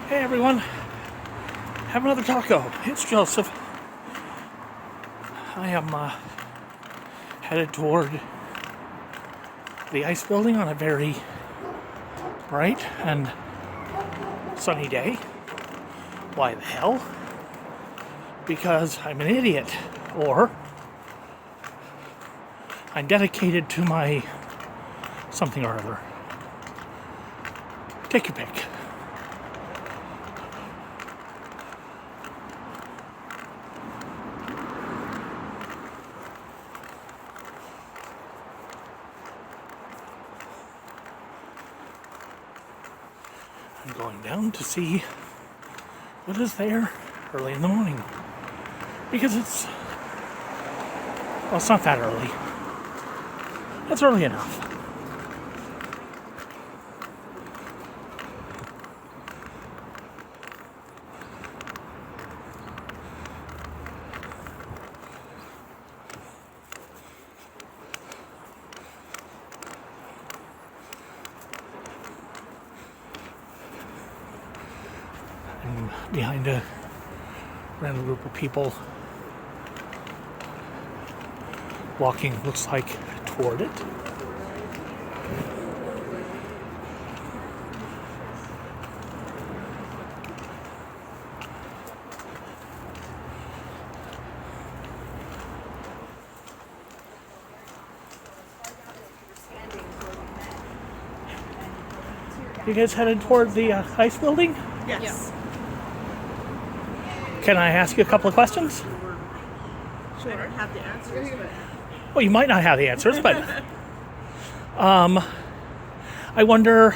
Hey everyone, have another taco. It's Joseph. I am headed toward the ice building on a very bright and sunny day. Why the hell? Because I'm an idiot, or I'm dedicated to my something or other. Take your pick. I'm going down to see what is there early in the morning. Because it's not that early. It's early enough. I'm behind a random group of people walking, looks like, toward it. You guys headed toward the ice building? Yes. Can I ask you a couple of questions? Sure. I don't have the answers, but... Well, you might not have the answers, but I wonder,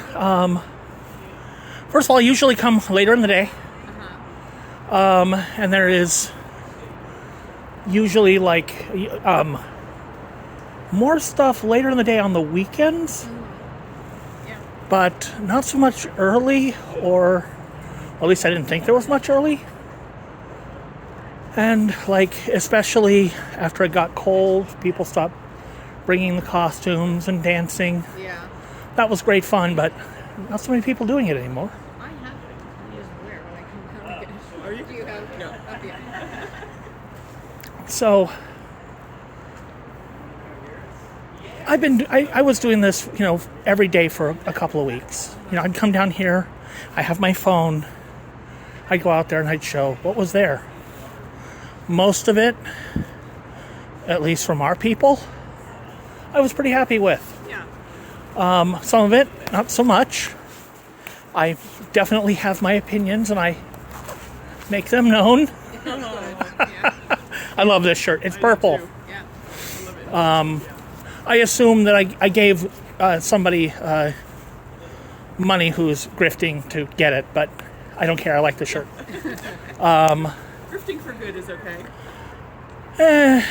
first of all, I usually come later in the day. And there is usually like more stuff later in the day on the weekends, but not so much early, or at least I didn't think there was much early. And like, especially after it got cold, people stopped bringing the costumes and dancing. Yeah. That was great fun, but not so many people doing it anymore. I have it. I just wear it when I come home. Are you? Do you have? No. Yeah. So I was doing this, every day for a couple of weeks. I'd come down here, I have my phone, I'd go out there and I'd show what was there. Most of it, at least from our people, I was pretty happy with. Yeah. Some of it, not so much. I definitely have my opinions and I make them known. Yeah. I love this shirt. It's purple. Yeah. I love it. I assume that I gave somebody money who's grifting to get it, but I don't care. I like the shirt. Grifting for good is okay.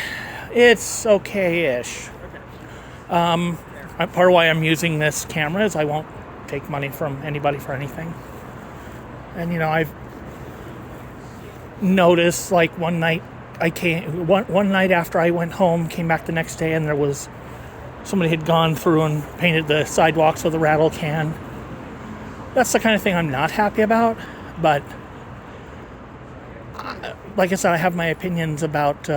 It's okay-ish. Okay. Part of why I'm using this camera is I won't take money from anybody for anything. And I've noticed, like, one night one night after I went home, came back the next day, and there was somebody had gone through and painted the sidewalks with a rattle can. That's the kind of thing I'm not happy about, but like I said, I have my opinions about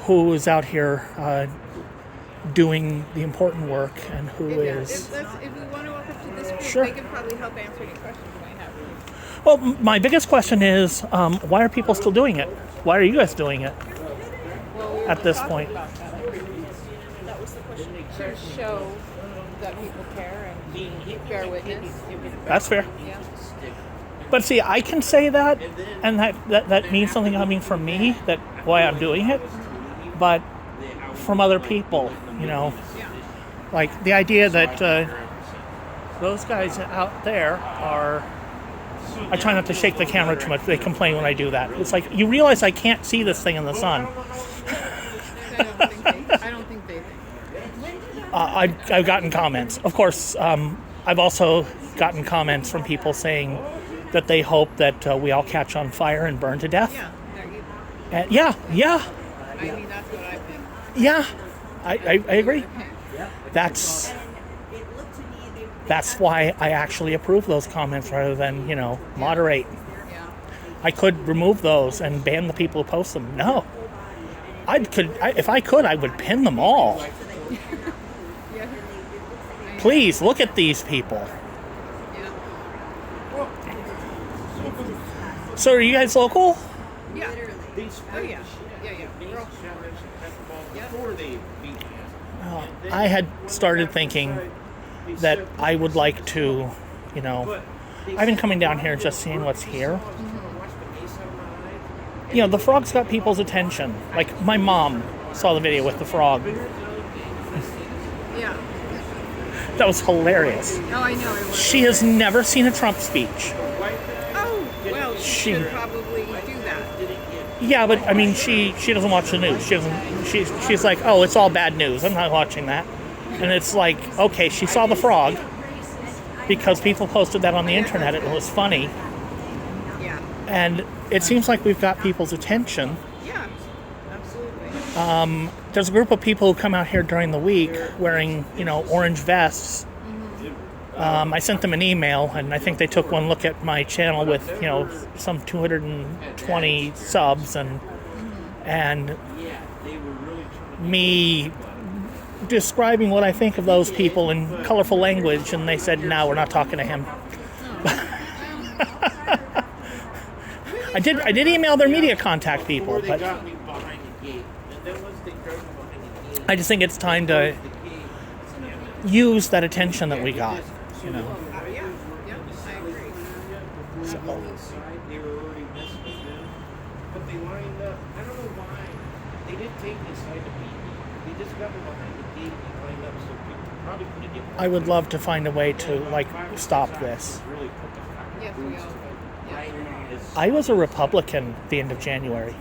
who is out here doing the important work and who is... If we want to walk up to this group, Sure. they can probably help answer any questions you might have. Well, my biggest question is, why are people still doing it? Why are you guys doing it Well, we were at this talking point? about that was the question. To show that people care and bear witness. That's fair. Yeah. But see, I can say that, and that means something coming from me, that why I'm doing it, but from other people, Yeah. like the idea that those guys out there are... I try not to shake the camera too much. They complain when I do that. It's like, you realize I can't see this thing in the sun. I don't think they think. I've gotten comments. Of course, I've also gotten comments from people saying that they hope that we all catch on fire and burn to death. Yeah. And yeah. I mean, that's what I think. Yeah, I agree. That's That's why I actually approve those comments rather than, moderate. Yeah. I could remove those and ban the people who post them. No. If I could, I would pin them all. Yeah. Please, look at these people. Yeah. So are you guys local? Yeah. Oh yeah. Yeah. I had started thinking that I would like to, I've been coming down here just seeing what's here. The frog's got people's attention. Like, my mom saw the video with the frog. Yeah. That was hilarious. Oh, I know. It was. She has never seen a Trump speech. Oh, well, she should probably do that. Yeah, but I mean, she doesn't watch the news. She doesn't. She's like, oh, it's all bad news. I'm not watching that. And it's like, okay, she saw the frog because people posted that on the internet. It was funny. Yeah. And it seems like we've got people's attention. Yeah, absolutely. There's a group of people who come out here during the week wearing, orange vests. I sent them an email, and I think they took one look at my channel with, some 220 subs, and me describing what I think of those people in colorful language, and they said, no, we're not talking to him. I did email their media contact people, but I just think it's time to use that attention that we got, Yeah, I agree. So, They were already messing with them, but they lined up. I don't know why. They didn't take this side to beat me. They just got me behind the gate and lined up so people probably could have given. I would love to find a way to, stop this. Really put the fucking Yes, we boots all. to it. Yeah. It's- I was a Republican at the end of January.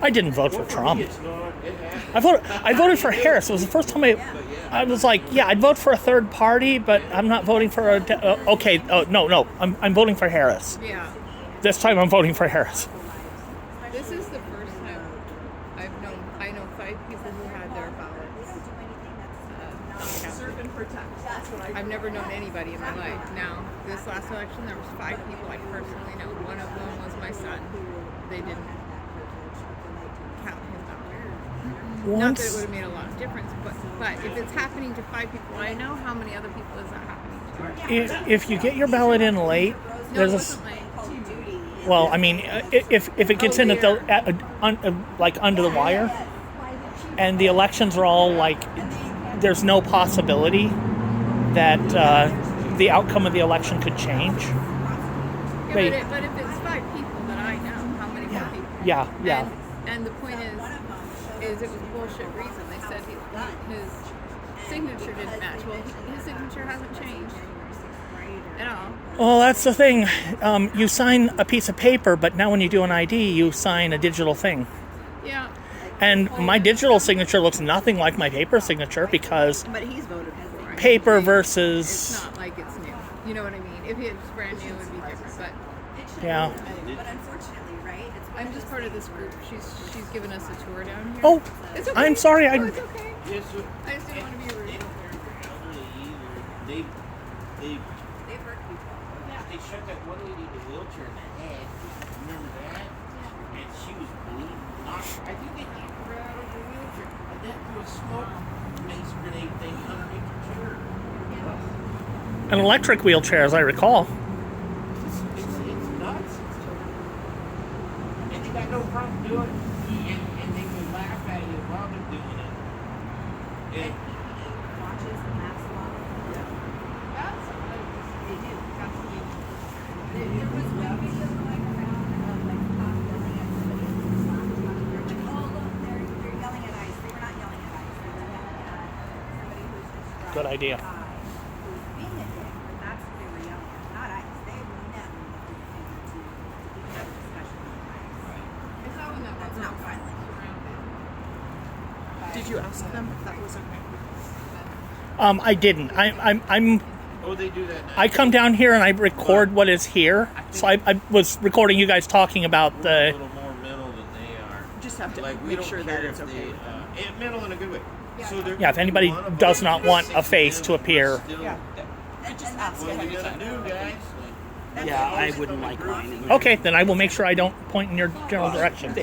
I didn't vote for Trump. It's not. It happened. I voted for Harris. It was the first time I was like, yeah, I'd vote for a third party, but I'm not voting for a. No, I'm voting for Harris. Yeah. This time I'm voting for Harris. This is the first time I know 5 people who had their ballots. Serve and protect. That's what I've never known anybody in my life. Now, this last election, there was 5 people I personally know. One of them was my son. They didn't count him out. Not that it would have made a lot of difference, but if it's happening to 5 people I know, how many other people is that happening to? If you get your ballot in late, No, it there's wasn't like well, I mean, if it gets in under the wire, and the elections are all there's no possibility that the outcome of the election could change. Yeah, but if it's 5 people that I know, how many more people? Yeah. And the point is it was bullshit reason. They said his signature didn't match. Well, his signature hasn't changed at all. Well, that's the thing. You sign a piece of paper, but now when you do an ID, you sign a digital thing. Yeah. And my digital signature looks nothing like my paper signature because But he's voted for it. paper versus... It's not like it's new. You know what I mean? If it's brand new, it would be different. But Yeah. But unfortunately, right? I'm just part of this group. She's given us a tour down here. Oh, It's okay. I'm sorry. No, it's okay. Yes, sir. I just didn't want to be rude. They don't care for elderly either. They They've hurt people. they shut that one lady in the wheelchair in the head. Remember that? And she was bleeding. I think they knocked her out of her wheelchair. And then threw a smoke mace grenade thing underneath her chair. an electric wheelchair, as I recall. It's nuts. And they got no problem doing it. And they will laugh at you while they're doing it. And Watches and laughs a lot. They do. There was one video going around of like a cop yelling at somebody in the stop. They're like, oh look, they're yelling at ICE. They were not yelling at ICE. They were yelling at somebody who's just Good idea. who's being a dick. But that's what they were yelling at, not ICE. They never lifted a finger to have a discussion with ICE. I saw when that That's not friendly. Did you ask them if that was okay? I didn't. I'm oh, they do that now. I come down here and I record what is here. So I was recording you guys talking about We're a the. little more mental than they are. Just have to Like, we make don't sure care that it's if okay. mental in a good way. So Yeah, if anybody does not want a face to appear. Still, Yeah. And that's Well, you got new guys. Yeah, I wouldn't like mine. Okay, then I will make sure I don't point in your general direction.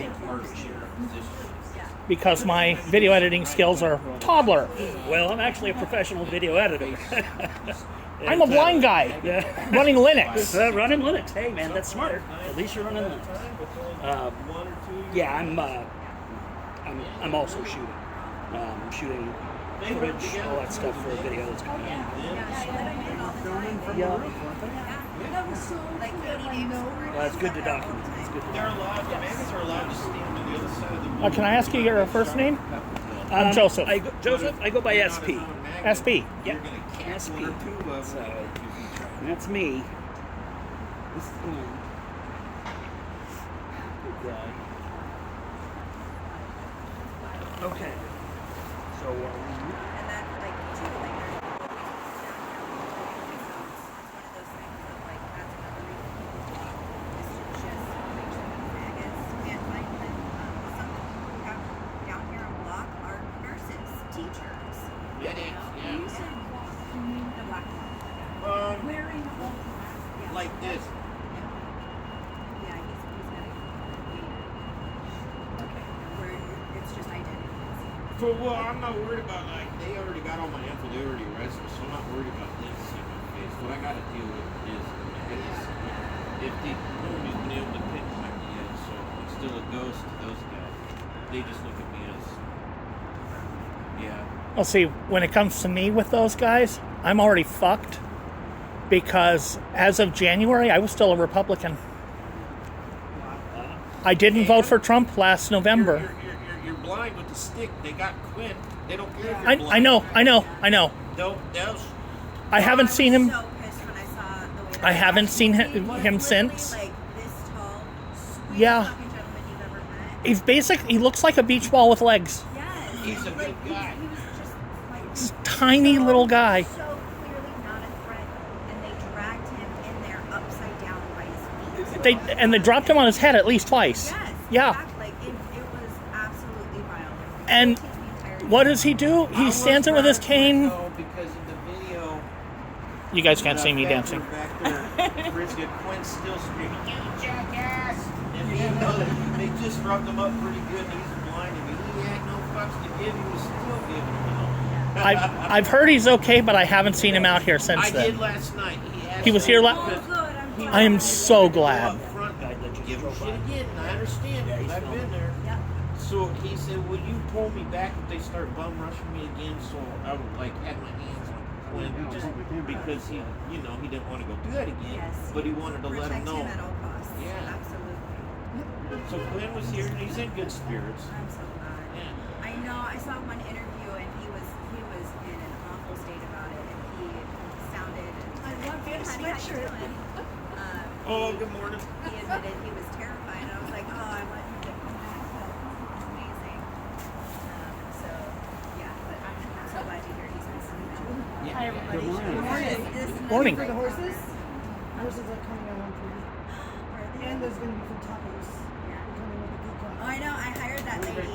Because my video editing skills are toddler. Well, I'm actually a professional video editor. I'm a blind guy running Linux. Running Linux. Hey, man, that's smart. At least you're running Linux. Yeah, I'm also shooting. Shooting footage, all that stuff for a video that's coming out. Yeah. like Katie Davis. Well, it's good to document. It's good to They're document. allowed. The Megas are allowed to stand on the other side of the. Can I ask you your first name? I'm Joseph. Joseph, I go by SP. SP. Yeah, SP. So, that's me. This is Quinn. Good guy. Okay. So, And then like too, like there's always downtown. It's one of those things that like that's another reason people talk. Is to just make sure that maggots can't find them. Some people who have down here on block are nurses, teachers. Medics, You yeah. said the black one. Wearing all black. Yeah. Like this. Yeah, he's gonna okay. Where it's just identity. For well, I'm not worried about like they already got all my info. They already arrested me, so I'm not worried about them seeing my face. What I got to deal with is if nobody's been able to pinpoint me yet, so I'm still a ghost to those guys. They just look at me as Well, see, when it comes to me with those guys, I'm already fucked. Because as of January, I was still a Republican. I didn't vote for Trump last November. You're blind with the stick. They got Quinn. They don't care if you're blind. I know. Those. I haven't seen him. So pissed when I saw the way I haven't seen He him was since. literally, like this tall, sweetest Yeah. fucking gentleman you've ever met. He's basic. He looks like a beach ball with legs. Yes. He's a like, big guy. He was just like Just tiny little guy. So clearly not a threat, and they dragged him in there upside down by his feet. They dropped him on his head at least twice. Yes. Yeah. Exactly. Like it was absolutely vile. And It takes the entire what does he do? He stands there with his cane. Because in the video, You guys can't see me dancing. Back there, Brisket Quinn's still screaming, "You jackass!" And even though they just rubbed him up pretty good, and he's blind, and he had no fucks to give. He was still giving them out. I've heard he's okay, but I haven't seen him out here since I did then. last night. He was here Oh, last. good. I'm glad. I am so glad. Up front, give him shit again, and I understand because I've been there. Yep. So he said, "Will you pull me back if they start bum rushing me again?" So I would like have my hands on Quinn, just because he didn't want to go do that again, Yes. but he wanted to let him Protect know. him at all costs. Yeah. Absolutely. So Quinn was here, and he's in good spirits. I'm so glad. Yeah. I know. I saw one interview, and he was in an awful state about it, and he sounded. I love your sweatshirt. Oh, good morning. He admitted he was terrified, and I was like, oh, I want him to come back. It's amazing. So yeah, but I'm so glad to hear he's listening now. Hi, everybody. Morning. For the horses. Horses are coming on for you. And there's going to be some tacos. We're coming with a good Oh, crowd. I know. I hired that lady to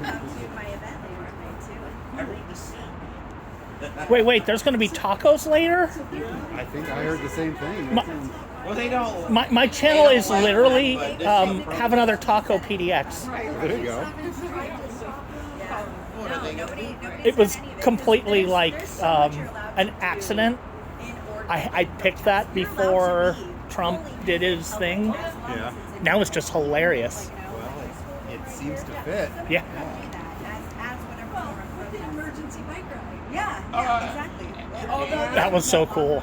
come to my event later tonight too. I read the sin. Wait. There's going to be tacos later. I think I heard the same thing. My- Well, they don't. My channel is literally have another taco PDX. There you go. Yeah. No, nobody It was said any of it. completely There's like so much you're allowed an to do accident. in order. I picked that You're allowed before to leave Trump fully did his public thing. as long Yeah. as it's in Now it's just hilarious. Well, it seems to fit. Yeah. As whatever form of protest. Emergency bike ride. Yeah, exactly. That was so cool.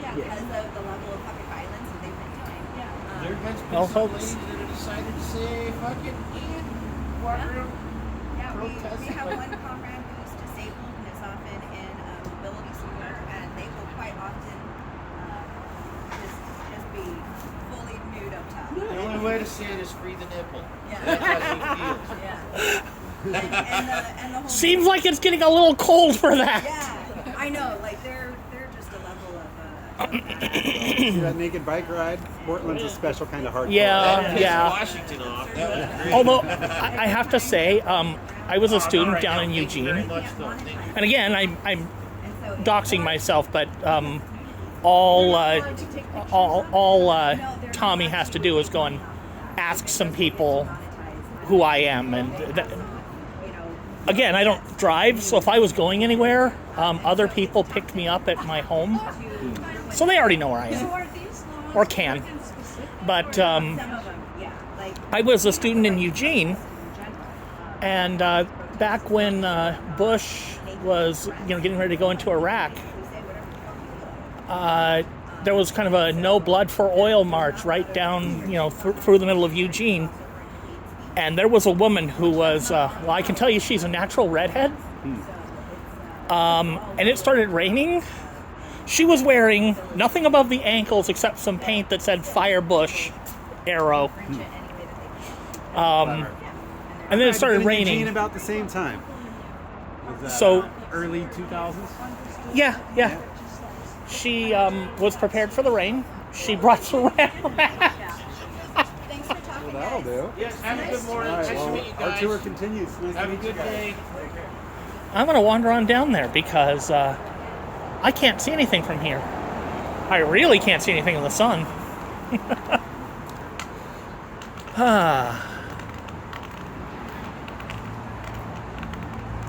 Yeah, because of the level of fucking violence that they've been doing. There has been Well, some folks. ladies that have decided to say, "Fuck it, and walk around." Yeah, we Protesting. have one comrade who's disabled and is often in mobility square, and they will quite often just be fully nude up top. The only way to say it is free the nipple. Yeah. That's how she feels. Yeah. And the whole Seems like it's getting a little cold for that. Yeah, I know. Like they're just a level of. See that naked bike ride? Portland's a special kind of hardcore. Yeah. That pissed yeah. Washington off. That was great. Although I have to say, I was a student down in Thank you very Eugene, much, though. Thank you. and again, I'm And so doxing myself, but all Tommy has to do is go and ask some people who I am, and again, I don't drive, so if I was going anywhere, other people picked me up at my home, so they already know where I am, or can. But I was a student in Eugene, and back when Bush was, getting ready to go into Iraq, there was kind of a no blood for oil march right down, through the middle of Eugene. And there was a woman who was, I can tell you she's a natural redhead. And it started raining. She was wearing nothing above the ankles except some paint that said Fire Bush Arrow. And then it started raining. Eugene about the same time. Was that, So early 2000s. Yeah. She was prepared for the rain. She brought saran. Thanks for talking, Well, that'll guys. do. Yes, have a good morning. All right, Nice to meet you our guys. tour continues. Nice Have to a meet you good guys. day. I'm going to wander on down there because I can't see anything from here. I really can't see anything in the sun.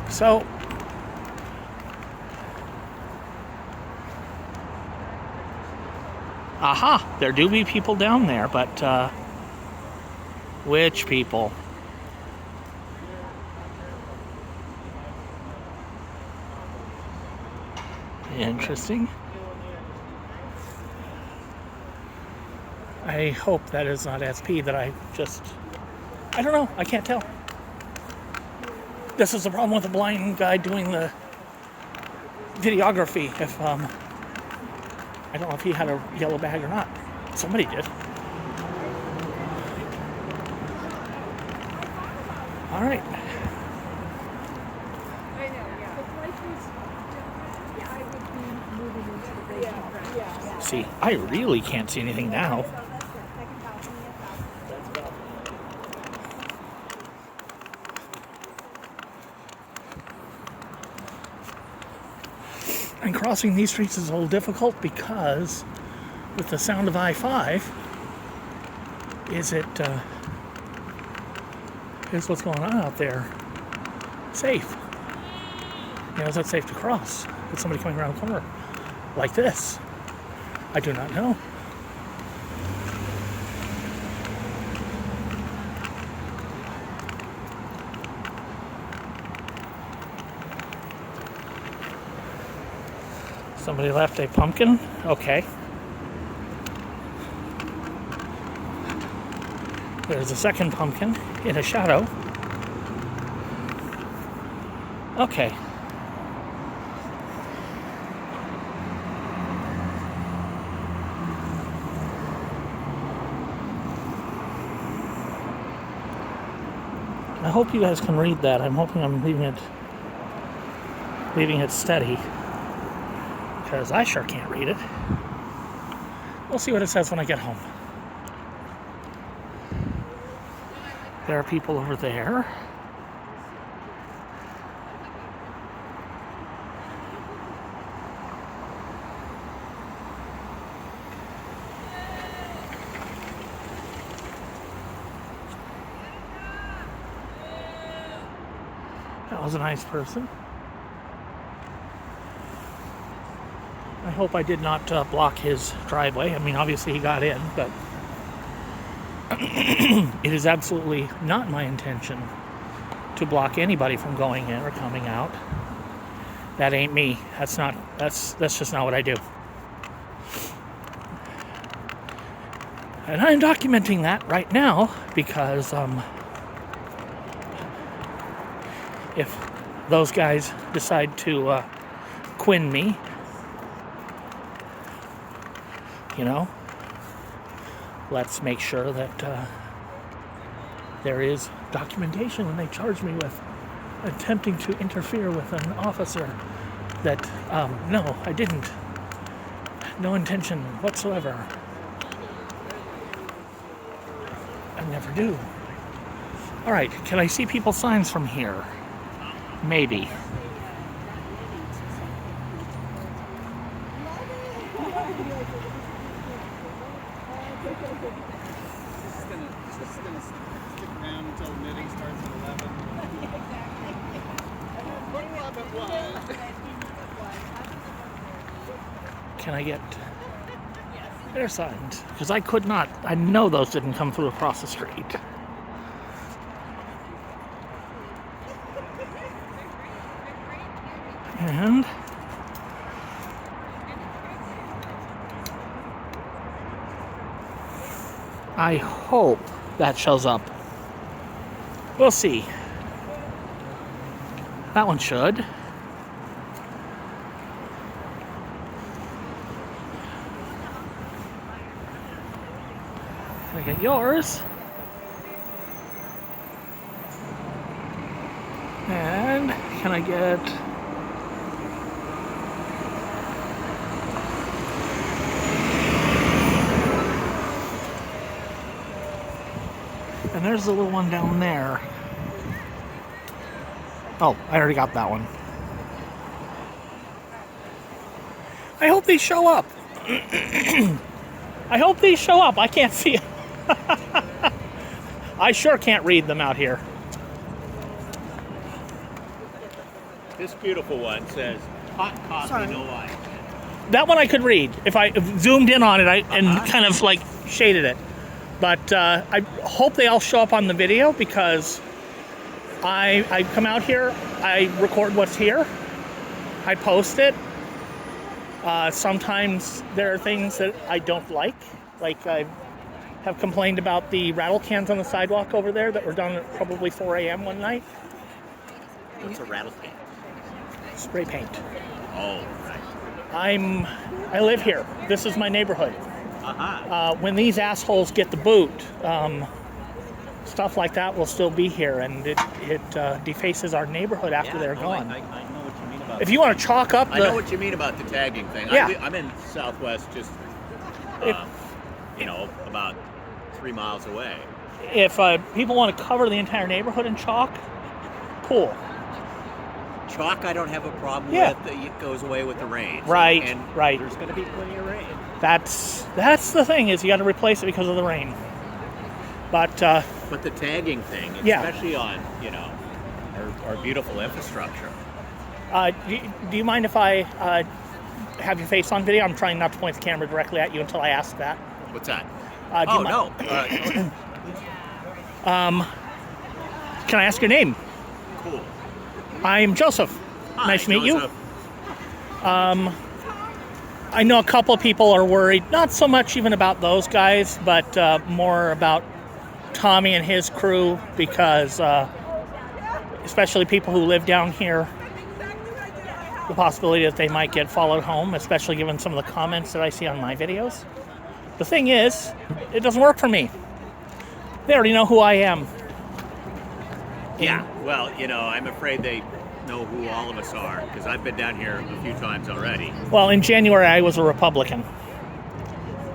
So, aha, there do be people down there, but which people? Interesting. I hope that is not SP that I don't know, I can't tell. This is the problem with a blind guy doing the videography. If I don't know if he had a yellow bag or not. Somebody did. All right. See, I really can't see anything now. And crossing these streets is a little difficult because with the sound of I-5, is what's going on out there safe? Is that safe to cross? With somebody coming around the corner like this? I do not know. Somebody left a pumpkin? Okay. There's a second pumpkin in a shadow. Okay. I hope you guys can read that. I'm hoping I'm leaving it steady, because I sure can't read it. We'll see what it says when I get home. There are people over there. That was a nice person. I hope I did not block his driveway. I mean, obviously he got in, but it is absolutely not my intention to block anybody from going in or coming out. That ain't me. That's just not what I do. And I'm documenting that right now because if those guys decide to Quinn me, let's make sure that there is documentation when they charge me with attempting to interfere with an officer that, no, I didn't. No intention whatsoever. I never do. All right, can I see people's signs from here? Maybe. gonna stick around until knitting starts at 11. Can I get their signs? Because I could not. I know those didn't come through across the street. And I hope that shows up. We'll see. That one should. Can I get yours? And can I get... And there's the little one down there. Oh, I already got that one. I hope these show up. I hope these show up. I can't see them. I sure can't read them out here. This beautiful one says, hot coffee, no ice. That one I could read if I zoomed in on it and kind of like shaded it. But I hope they all show up on the video because I come out here, I record what's here, I post it. Sometimes there are things that I don't like I have complained about the rattle cans on the sidewalk over there that were done at probably 4 a.m. one night. What's a rattle can? Spray paint. Oh, right. I live here. This is my neighborhood. When these assholes get the boot, stuff like that will still be here, and it defaces our neighborhood after they're gone. I know what you mean about If you want to chalk up I know what you mean about the tagging thing. Yeah. I'm in Southwest, just about 3 miles away. If people want to cover the entire neighborhood in chalk, cool. Chalk, I don't have a problem Yeah. with. It goes away with the rain. Right, And right. There's going to be plenty of rain. That's the thing is you got to replace it because of the rain. But But the tagging thing, Yeah. especially on our beautiful infrastructure. do you mind if I have your face on video? I'm trying not to point the camera directly at you until I ask that. What's that? Do you No. Can I ask your name? Cool. I'm Joseph. Hi, Nice to meet you. Joseph. I know a couple of people are worried, not so much even about those guys, but more about Tommy and his crew because especially people who live down here, the possibility that they might get followed home, especially given some of the comments that I see on my videos. The thing is, it doesn't work for me. They already know who I am. Yeah, well, I'm afraid they know who all of us are because I've been down here a few times already. Well, in January, I was a Republican.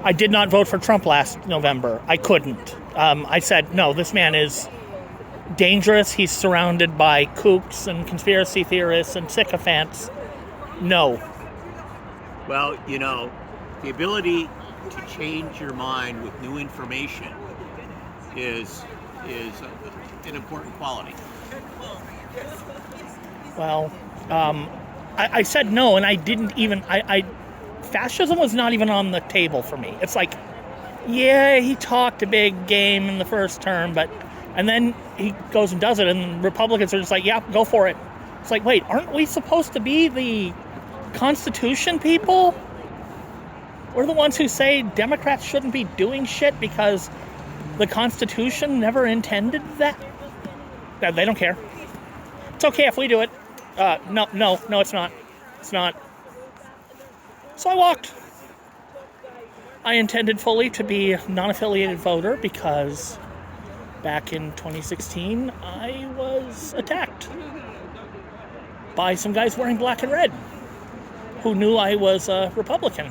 I did not vote for Trump last November. I couldn't. I said, no, this man is dangerous. He's surrounded by kooks and conspiracy theorists and sycophants. No. Well, the ability to change your mind with new information is an important quality. Well, I said no, and I didn't even. Fascism was not even on the table for me. It's like, yeah, he talked a big game in the first term, and then he goes and does it, and Republicans are just like, yeah, go for it. It's like, wait, aren't we supposed to be the Constitution people? We're the ones who say Democrats shouldn't be doing shit because the Constitution never intended that. They don't care. It's okay if we do it. No, it's not. It's not. So I walked. I intended fully to be a non-affiliated voter because back in 2016, I was attacked by some guys wearing black and red who knew I was a Republican.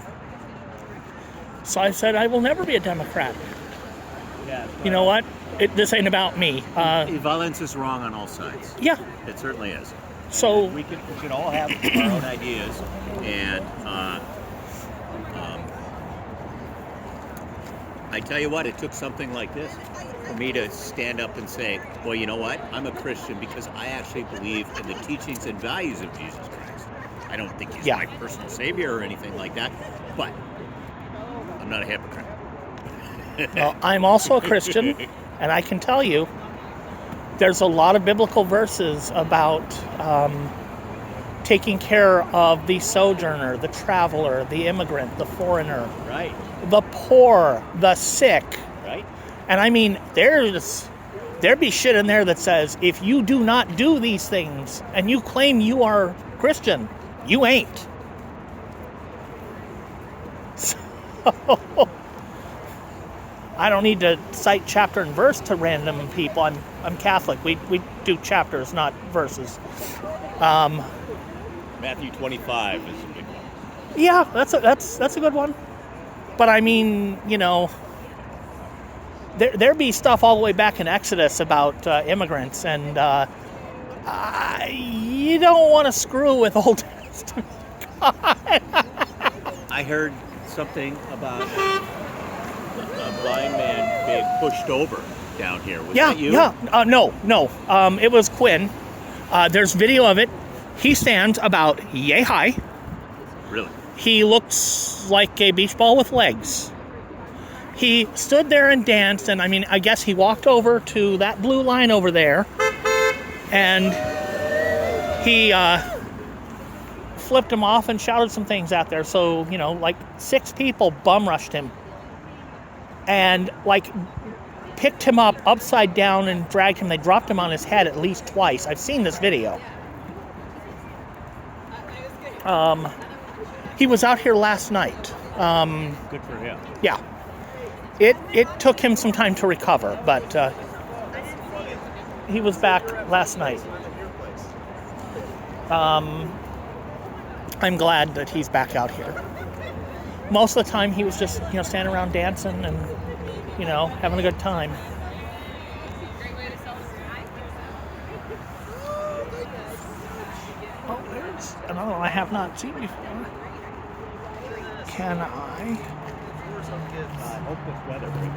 So I said, I will never be a Democrat. Yeah. You know what? This ain't about me. Violence is wrong on all sides. Yeah. It certainly is. So We should all have our own ideas, and I tell you what, it took something like this for me to stand up and say, well, you know what? I'm a Christian because I actually believe in the teachings and values of Jesus Christ. I don't think he's my personal savior or anything like that, but I'm not a hypocrite. Well, I'm also a Christian, and I can tell you there's a lot of biblical verses about taking care of the sojourner, the traveler, the immigrant, the foreigner, Right. the poor, the sick. Right. And I mean, there be shit in there that says if you do not do these things and you claim you are Christian, you ain't. So, I don't need to cite chapter and verse to random people. I'm Catholic. We do chapters, not verses. Matthew 25 is a big one. Yeah, that's a good one. But I mean, you know, there be stuff all the way back in Exodus about immigrants, and you don't want to screw with Old Testament God. I heard something about a blind man being pushed over down here. Was that you? Yeah. No. It was Quinn. There's video of it. He stands about yay high. Really? He looks like a beach ball with legs. He stood there and danced, and I mean, I guess he walked over to that blue line over there, and he flipped him off and shouted some things out there. So, you know, like 6 people bum rushed him and like picked him up upside down and dragged him. They dropped him on his head at least twice. I've seen this video. He was out here last night. Good for him. Yeah. It took him some time to recover, but he was back last night. I'm glad that he's back out here. Most of the time he was just, you know, standing around dancing and, you know, having a good time. Oh, there's another one I have not seen before. Can I? I hope this weather brings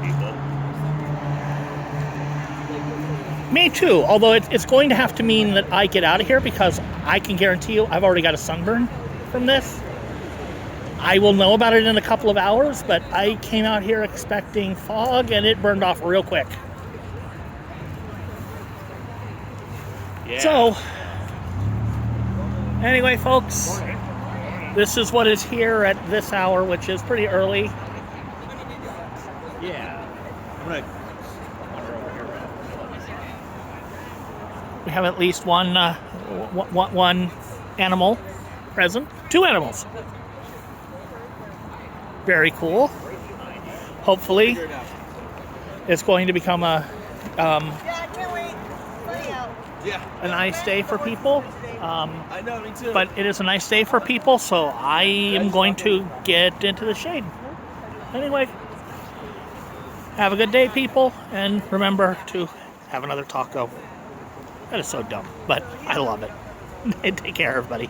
people. Me too, although it's going to have to mean that I get out of here, because I can guarantee you I've already got a sunburn from this. I will know about it in a couple of hours, but I came out here expecting fog and it burned off real quick. Yeah. So, anyway, folks, this is what is here at this hour, which is pretty early. Yeah. I'm going to wander over here. We have at least one animal present. 2 animals. Very cool. Hopefully, it's going to become a nice day for people. I know, me too. But it is a nice day for people, so I am going to get into the shade. Anyway, have a good day, people, and remember to have another taco. That is so dumb, but I love it. Take care, everybody.